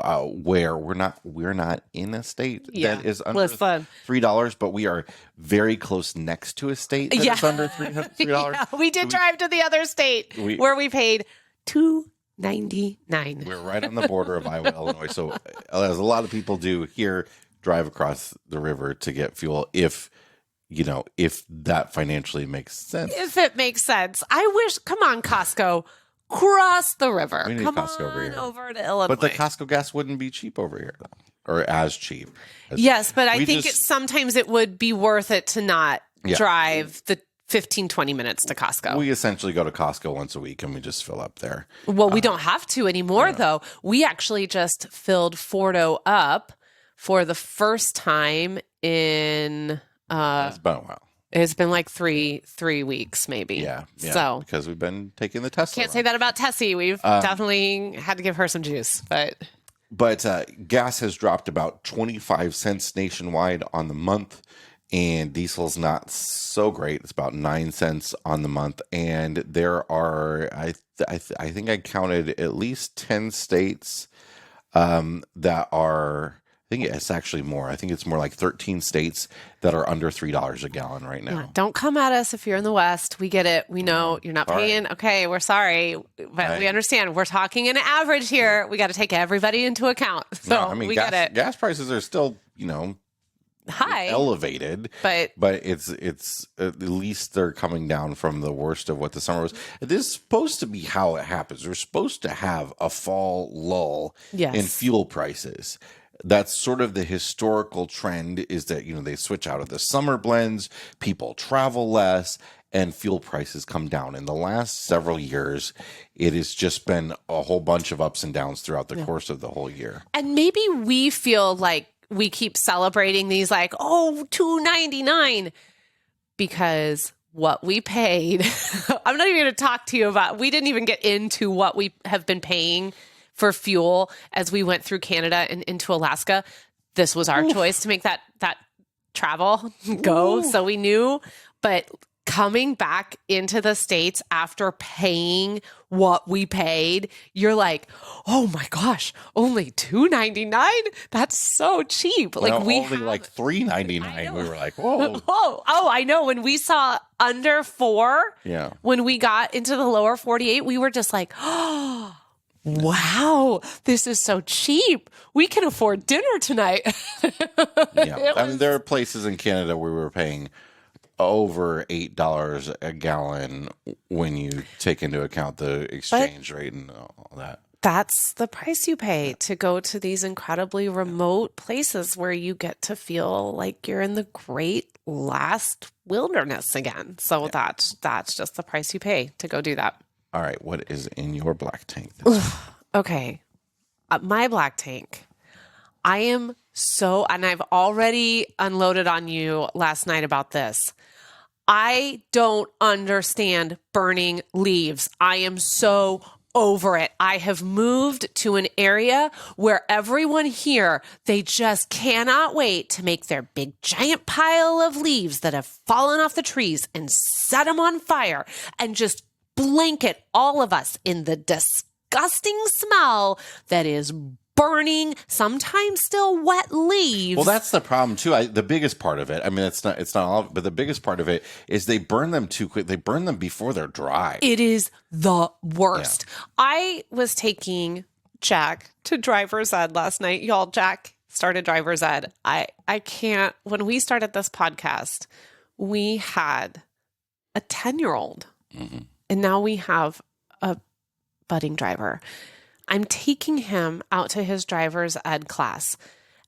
where we're not in a state that is under $3, but we are very close next to a state that is under $3. Yeah, we did drive to the other state where we paid $2.99. We're right on the border of Iowa, Illinois. So as a lot of people do here, drive across the river to get fuel if that financially makes sense. If it makes sense. I wish, come on, Costco. Cross the river. We need Come Costco on over here. over to Illinois. But the Costco gas wouldn't be cheap over here, though, or as cheap. Yes, but I think sometimes it would be worth it to not drive the 15, 20 minutes to Costco. We essentially go to Costco once a week and we just fill up there. Well, we don't have to anymore, though. We actually just filled Fordo up for the first time in It's been a while. it's been like three weeks maybe. Yeah. So because we've been taking the Tesla. can't say that about Tessie. We've definitely had to give her some juice, but gas has dropped about 25 cents nationwide on the month, and diesel's not so great. It's about 9 cents on the month, and there are I think I counted at least 10 states that are. I think it's actually more. I think it's more like 13 states that are under $3 a gallon right now. yeah, don't come at us if you're in the West. We get it. We know you're not paying. Okay, we're sorry, but we understand. We're talking an average here. We got to take everybody into account. So we get it. Gas prices are still, high, elevated, but it's at least they're coming down from the worst of what the summer was. This is supposed to be how it happens. We're supposed to have a fall lull in fuel prices. That's sort of the historical trend, is that, they switch out of the summer blends, people travel less, and fuel prices come down. In the last several years, it has just been a whole bunch of ups and downs throughout the course of the whole year. And maybe we feel like we keep celebrating these like, $2.99 because what we paid. I'm not even going to talk to you about, we didn't even get into what we have been paying for fuel as we went through Canada and into Alaska. This was our choice to make that travel go. So we knew, but coming back into the States after paying what we paid, you're like, oh my gosh, only $2.99? That's so cheap. Like we only like $3.99. We were like, whoa. I know. When we saw under $4, when we got into the lower 48, we were just like, oh, wow, this is so cheap. We can afford dinner tonight. There are places in Canada where we were paying over $8 a gallon when you take into account the exchange rate and all that. That's the price you pay to go to these incredibly remote places where you get to feel like you're in the great last wilderness again. So that's just the price you pay to go do that. All right, what is in your black tank? Okay, my black tank. I am so, and I've already unloaded on you last night about this. I don't understand burning leaves. I am so over it. I have moved to an area where everyone here, they just cannot wait to make their big giant pile of leaves that have fallen off the trees and set them on fire and just blanket all of us in the disgusting smell that is burning, sometimes still wet leaves. Well, that's the problem too. The biggest part of it, it's not all of it, but the biggest part of it is they burn them too quick. They burn them before they're dry. It is the worst. Yeah. I was taking Jack to driver's ed last night. Y'all, Jack started driver's ed. I can't, when we started this podcast, we had a 10-year-old. Mm-hmm. And now we have a budding driver. I'm taking him out to his driver's ed class.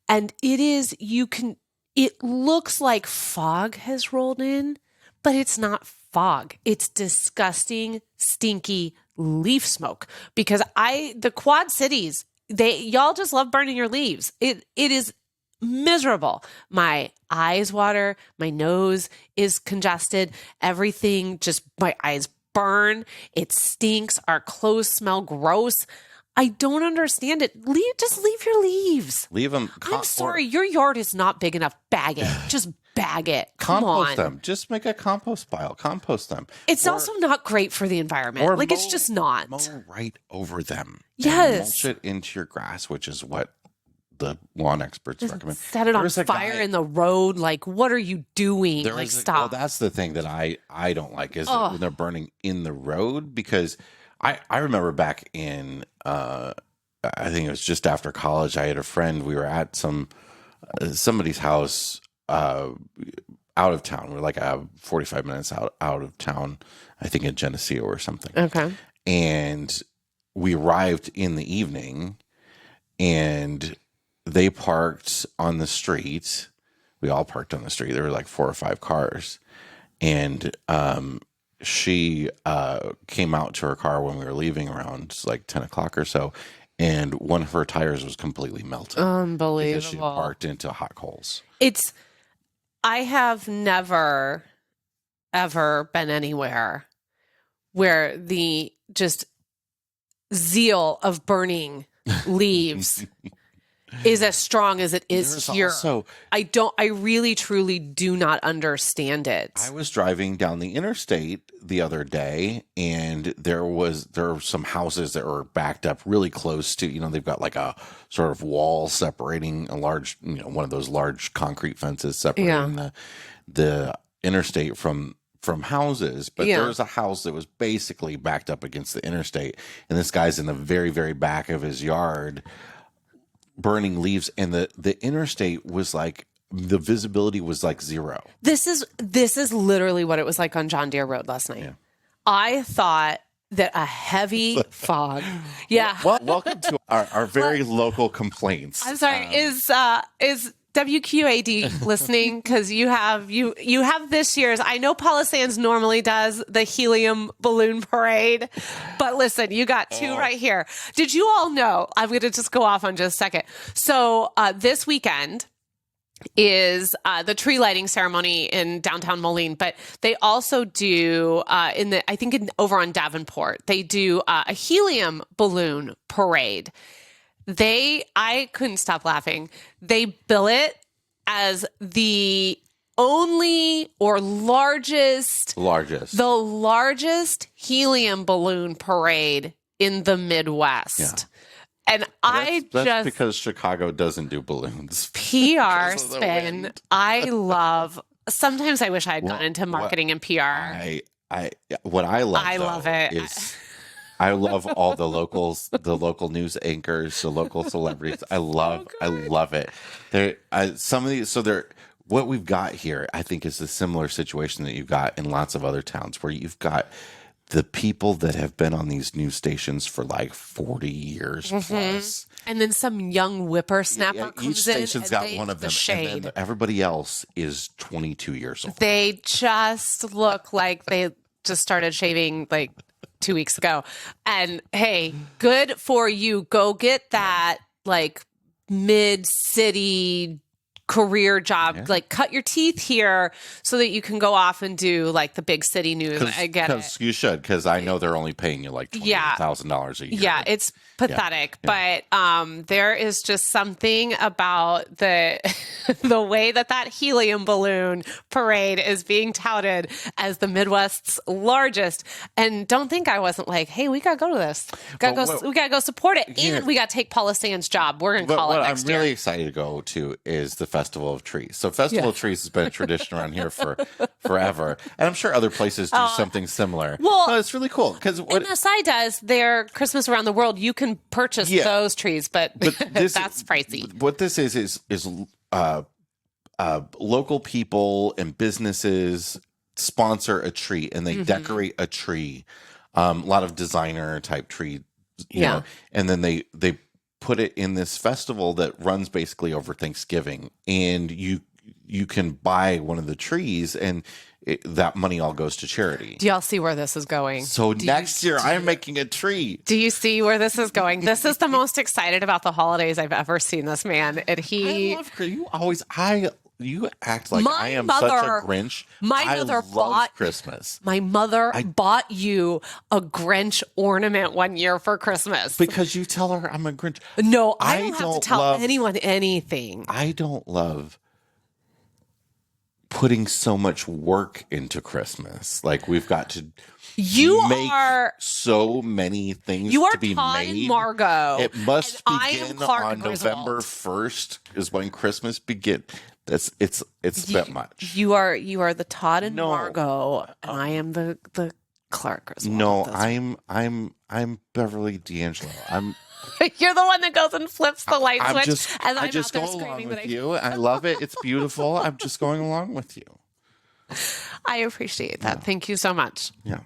And it looks like fog has rolled in, but it's not fog. It's disgusting, stinky leaf smoke. Because the Quad Cities, y'all just love burning your leaves. It is miserable. My eyes water, my nose is congested, everything, just my eyes burn. It stinks. Our clothes smell gross. I don't understand it. Just leave your leaves. Leave them. I'm sorry. Your yard is not big enough. Bag it. Just bag it. Come on. Compost them. Just make a compost pile. Compost them. It's also not great for the environment. It's just not. Mow right over them. Yes. And mulch it into your grass, which is what the lawn experts recommend. Set it on fire in the road. Like, what are you doing? Stop. Well, that's the thing that I don't like is when they're burning in the road, because I remember back in I think it was just after college. I had a friend. We were at somebody's house out of town. We were like 45 minutes out of town. I think in Geneseo or something. Okay. And we arrived in the evening, and they parked on the street. We all parked on the street. There were like 4 or 5 cars. And she came out to her car when we were leaving around like 10 o'clock or so. and one of her tires was completely melted because she Unbelievable. parked into hot coals. I have never, ever been anywhere where the just zeal of burning leaves is as strong as it is There's here. also- I really, truly do not understand it. I was driving down the interstate the other day, and there were some houses that were backed up really close to, they've got like a sort of wall separating a large, one of those large concrete fences separating the interstate from houses. But there was a house that was basically backed up against the interstate, and this guy's in the very, very back of his yard burning leaves, and the interstate was like, the visibility was like zero. This is literally what it was like on John Deere Road last night. Yeah. I thought that a heavy fog. Yeah. Well, welcome to our very local complaints. I'm sorry. Is WQAD listening? Because you have this year's. I know Paula Sands normally does the helium balloon parade, but listen, you got two right here. Did you all know? I'm going to just go off on just a second. So this weekend is the tree lighting ceremony in downtown Moline, but they also do over on Davenport, they do a helium balloon parade. I couldn't stop laughing. They bill it as the only or largest helium balloon parade in the Midwest. Yeah. And that's because Chicago doesn't do balloons. PR spin. Sometimes I wish I had gone into marketing and PR. I love it. Is I love all the local news anchors, the local celebrities. I love it. What we've got here, I think, is a similar situation that you've got in lots of other towns, where you've got the people that have been on these news stations for like 40 years plus. And then some young whippersnapper comes each station's in. got one of them. Shade. And then everybody else is 22 years old. They just look like they just started shaving like 2 weeks ago. And hey, good for you. Go get that like mid-city career job. Yeah. Like cut your teeth here so that you can go off and do like the big city news. I get it. Because you should, because I know they're only paying you like $20,000 a year. Yeah, it's pathetic. Yeah. But there is just something about the way that helium balloon parade is being touted as the Midwest's largest. And don't think I wasn't like, hey, we got to go to this. We got to go support it. And we got to take Paula Sands' job. We're going to call it next year. What I'm really excited to go to is the Festival of Trees. So Festival of Trees has been a tradition around here for forever. And I'm sure other places do something similar. Well, no, it's really cool. Because what MSI does, their Christmas Around the World, you can purchase those trees, but that's pricey. What this is local people and businesses sponsor a tree, and they decorate a tree. A lot of designer type tree, you know, and then they put it in this festival that runs basically over Thanksgiving, and you can buy one of the trees, and that money all goes to charity. Do y'all see where this is going? So next year, I'm making a tree. Do you see where this is going? This is the most excited about the holidays I've ever seen this man. And I love you. You act like I am such a Grinch. My mother bought Christmas. My mother bought you a Grinch ornament one year for Christmas. Because you tell her I'm a Grinch. No, I don't have to tell anyone anything. I don't love putting so much work into Christmas. Like, we've got to make so many things to be made. Margot. It must begin on November 1st is when Christmas begins. It's a bit much. You are the Todd and Margot, and I am the Clark Griswold. No, I'm Beverly D'Angelo. You're the one that goes and flips the light switch. I just go along with you. I love it. It's beautiful. I'm just going along with you. I appreciate that. Yeah. Thank you so much. Yeah.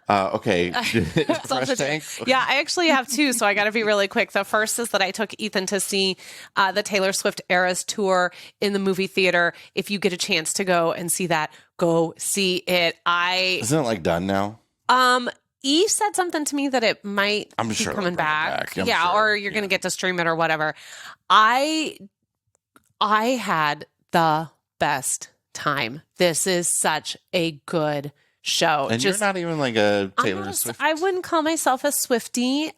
Okay. Fresh tank? Yeah, I actually have two, so I got to be really quick. The first is that I took Ethan to see the Taylor Swift Eras Tour in the movie theater. If you get a chance to go and see that, go see it. Isn't it like done now? Eve said something to me that it might I'm be sure coming back. I'm Yeah, sure. or you're going to get to stream it or whatever. I had the best time. This is such a good show. And you're not even like a Taylor Swift. I wouldn't call myself a Swiftie.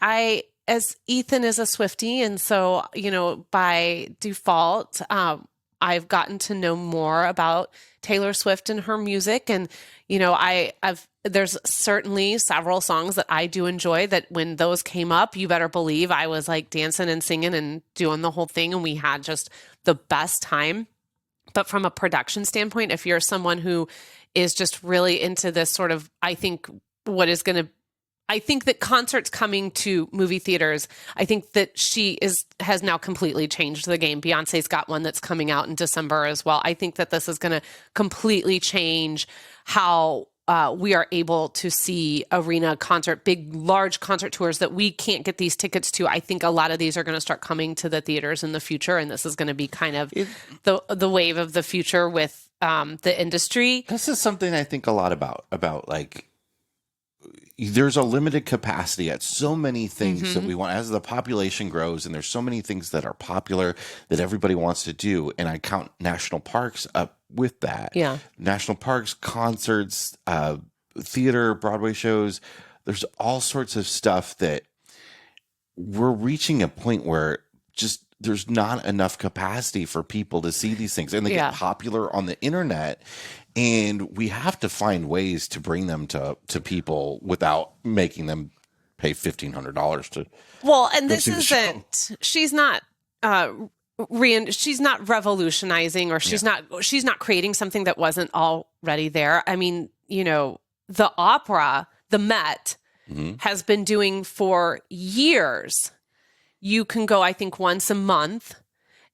As Ethan is a Swiftie, and so, by default, I've gotten to know more about Taylor Swift and her music. And, there's certainly several songs that I do enjoy that when those came up, you better believe I was like dancing and singing and doing the whole thing. And we had just the best time. But from a production standpoint, if you're someone who is just really into this sort of, I think that concerts coming to movie theaters, I think that has now completely changed the game. Beyonce's got one that's coming out in December as well. I think that this is going to completely change how we are able to see arena concert, big, large concert tours that we can't get these tickets to. I think a lot of these are going to start coming to the theaters in the future, and this is going to be kind of the wave of the future with the industry. This is something I think a lot about like, there's a limited capacity at so many things that we want as the population grows, and there's so many things that are popular that everybody wants to do. And I count national parks up with that. Yeah. National parks, concerts, theater, Broadway shows. There's all sorts of stuff that we're reaching a point where just there's not enough capacity for people to see these things, and they get popular on the internet. And we have to find ways to bring them to people without making them pay $1,500 to. Well, and this isn't. She's not. She's not revolutionizing, or she's not creating something that wasn't already there. I mean, the opera, the Met, has been doing for years. You can go, I think, once a month.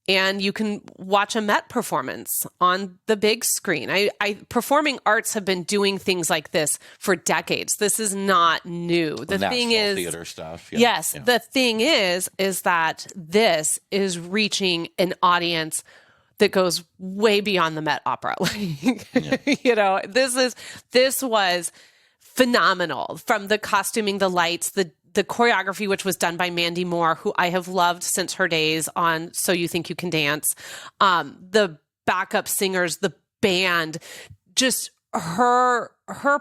And you can watch a Met performance on the big screen. Performing arts have been doing things like this for decades. This is not new. The thing is, theater stuff. Yeah. Yes, the thing is that this is reaching an audience that goes way beyond the Met Opera. This was phenomenal, from the costuming, the lights, the choreography, which was done by Mandy Moore, who I have loved since her days on So You Think You Can Dance. The backup singers, the band, just her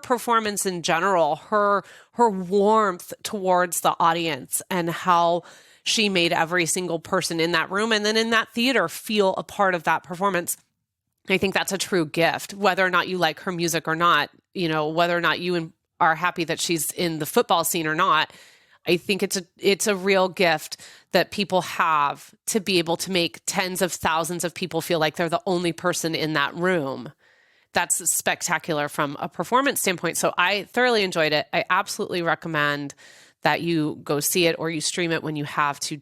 performance in general, her warmth towards the audience, and how she made every single person in that room and then in that theater feel a part of that performance. I think that's a true gift, whether or not you like her music or not, whether or not you are happy that she's in the football scene or not. I think it's a real gift that people have to be able to make tens of thousands of people feel like they're the only person in that room. That's spectacular from a performance standpoint. So I thoroughly enjoyed it. I absolutely recommend that you go see it or you stream it when you have to.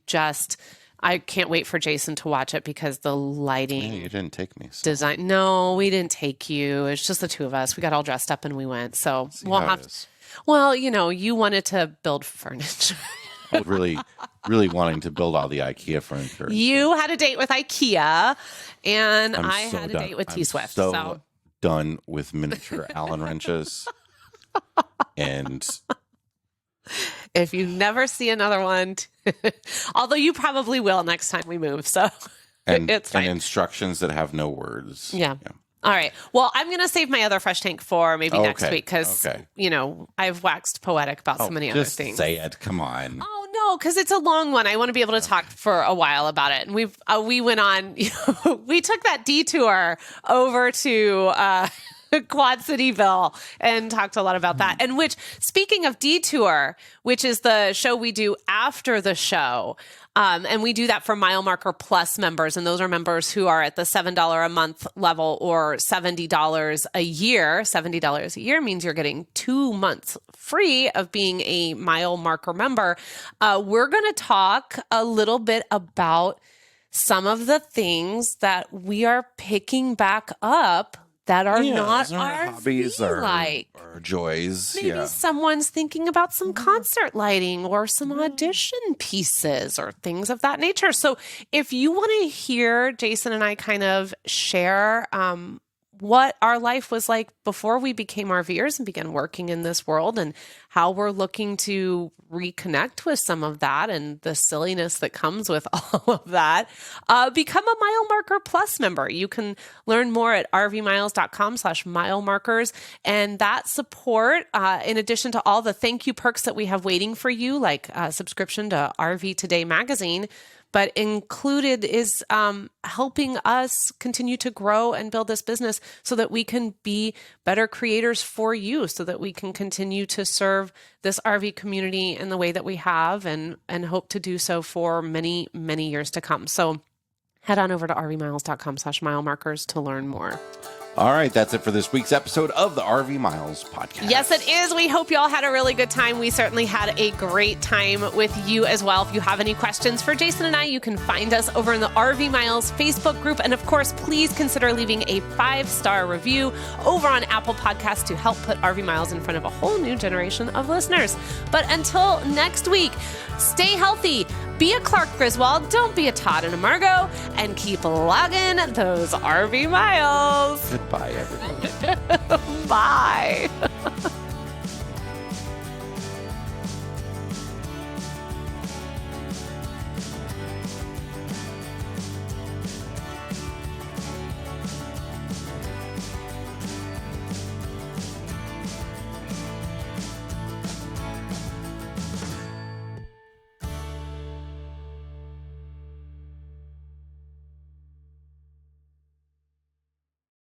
I can't wait for Jason to watch it because the lighting. Yeah, you didn't take me. So. Design. No, we didn't take you. It's just the two of us. We got all dressed up and we went. So we'll have to. Well, you wanted to build furniture. I was really wanting to build all the IKEA furniture. You had a date with IKEA, and I had a date with T-Swift. So done with miniature Allen wrenches. And if you never see another one, although you probably will next time we move, so it's fine. And instructions that have no words. Yeah. All right. Well, I'm going to save my other fresh tank for maybe next week because, I've waxed poetic about so many other things. Just say it. Come on. Oh, no, because it's a long one. I want to be able to talk for a while about it. And we went on, we took that detour over to Quad Cityville and talked a lot about that. And speaking of detour, which is the show we do after the show, and we do that for Mile Marker Plus members. And those are members who are at the $7 a month level or $70 a year. $70 a year means you're getting 2 months free of being a Mile Marker member. We're going to talk a little bit about some of the things that we are picking back up that are not our hobbies or joys. Maybe someone's thinking about some concert lighting or some audition pieces or things of that nature. So if you want to hear Jason and I kind of share what our life was like before we became RVers and began working in this world, and how we're looking to reconnect with some of that and the silliness that comes with all of that. Become a Mile Marker Plus member. You can learn more at rvmiles.com/milemarkers. And that support, in addition to all the thank you perks that we have waiting for you, like subscription to RV Today magazine, but included is helping us continue to grow and build this business so that we can be better creators for you, so that we can continue to serve this RV community in the way that we have, and hope to do so for many, many years to come. So head on over to rvmiles.com/milemarkers to learn more. All right, that's it for this week's episode of the RV Miles podcast. Yes, it is. We hope you all had a really good time. We certainly had a great time with you as well. If you have any questions for Jason and I, you can find us over in the RV Miles Facebook group. And of course, please consider leaving a 5-star review over on Apple Podcasts to help put RV Miles in front of a whole new generation of listeners. But until next week, stay healthy, be a Clark Griswold, don't be a Todd and a Margot, and keep logging those RV miles. Goodbye, everybody. Bye.